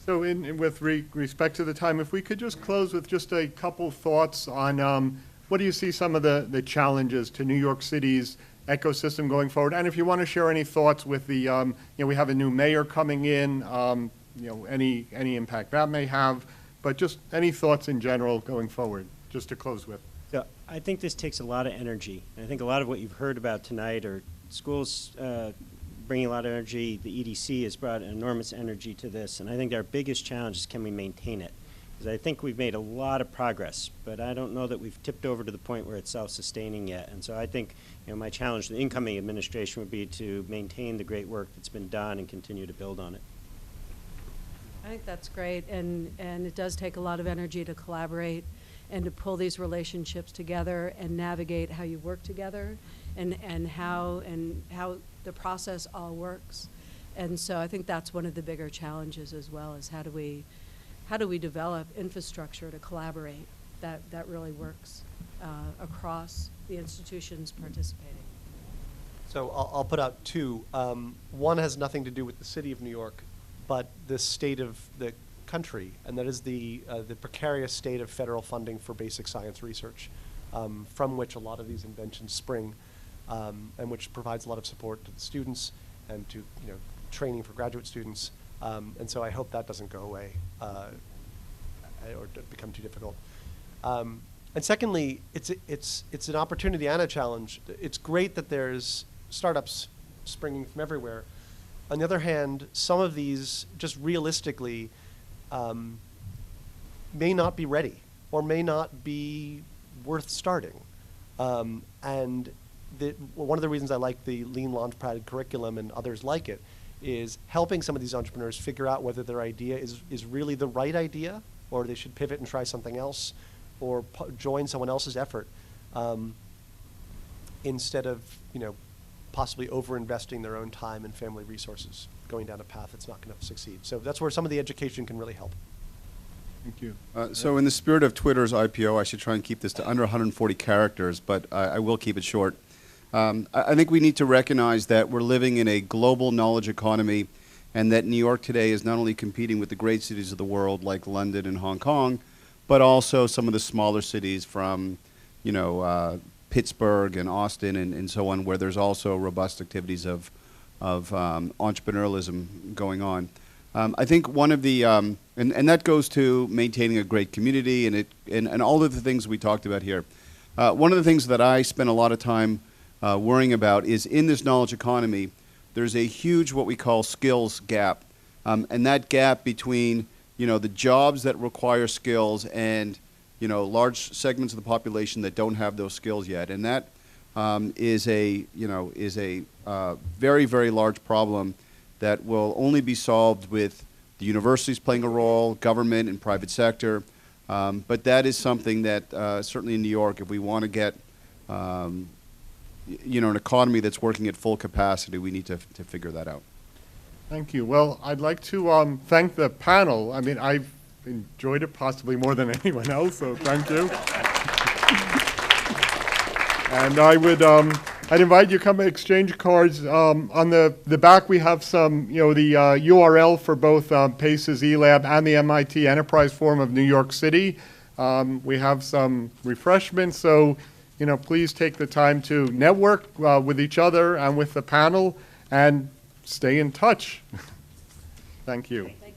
So with respect to the time, if we could just close with just a couple thoughts on what do you see some of the challenges to New York City's ecosystem going forward? And if you want to share any thoughts with the, we have a new mayor coming in, any impact that may have, but just any thoughts in general going forward, just to close with. So I think this takes a lot of energy. And I think a lot of what you've heard about tonight are schools bringing a lot of energy. The EDC has brought enormous energy to this. And I think our biggest challenge is, can we maintain it? Because I think we've made a lot of progress, but I don't know that we've tipped over to the point where it's self-sustaining yet. And so I think my challenge to the incoming administration would be to maintain the great work that's been done and continue to build on it. I think that's great, and it does take a lot of energy to collaborate and to pull these relationships together and navigate how you work together and how the process all works. And so I think that's one of the bigger challenges as well, is how do we develop infrastructure to collaborate that really works across the institutions participating. So I'll put out two. One has nothing to do with the city of New York, but the state of the country, and that is the precarious state of federal funding for basic science research, from which a lot of these inventions spring, and which provides a lot of support to the students and to training for graduate students. And so I hope that doesn't go away or become too difficult. And secondly, it's an opportunity and a challenge. It's great that there's startups springing from everywhere. On the other hand, some of these, just realistically, may not be ready or may not be worth starting. And one of the reasons I like the Lean Launchpad curriculum and others like it is helping some of these entrepreneurs figure out whether their idea is really the right idea, or they should pivot and try something else, or join someone else's effort, instead of possibly over-investing their own time and family resources, going down a path that's not going to succeed. So that's where some of the education can really help. Thank you. So in the spirit of Twitter's IPO, I should try and keep this to under 140 characters, but I will keep it short. I think we need to recognize that we're living in a global knowledge economy, and that New York today is not only competing with the great cities of the world like London and Hong Kong, but also some of the smaller cities from, Pittsburgh and Austin and so on, where there's also robust activities of entrepreneurialism going on. I think one of the, and that goes to maintaining a great community and all of the things we talked about here. One of the things that I spend a lot of time worrying about is, in this knowledge economy, there's a huge what we call skills gap. And that gap between the jobs that require skills and large segments of the population that don't have those skills yet, and that is a very, very large problem that will only be solved with the universities playing a role, government and private sector. But that is something that certainly in New York, if we want to get an economy that's working at full capacity, we need to figure that out. Thank you. Well, I'd like to thank the panel. I mean, I've enjoyed it possibly more than anyone else, so thank you. And I'd invite you to come exchange cards. On the back we have some, the URL for both PACE's eLab and the MIT Enterprise Forum of New York City. We have some refreshments, so please take the time to network with each other and with the panel, and stay in touch. Thank you. Thank you.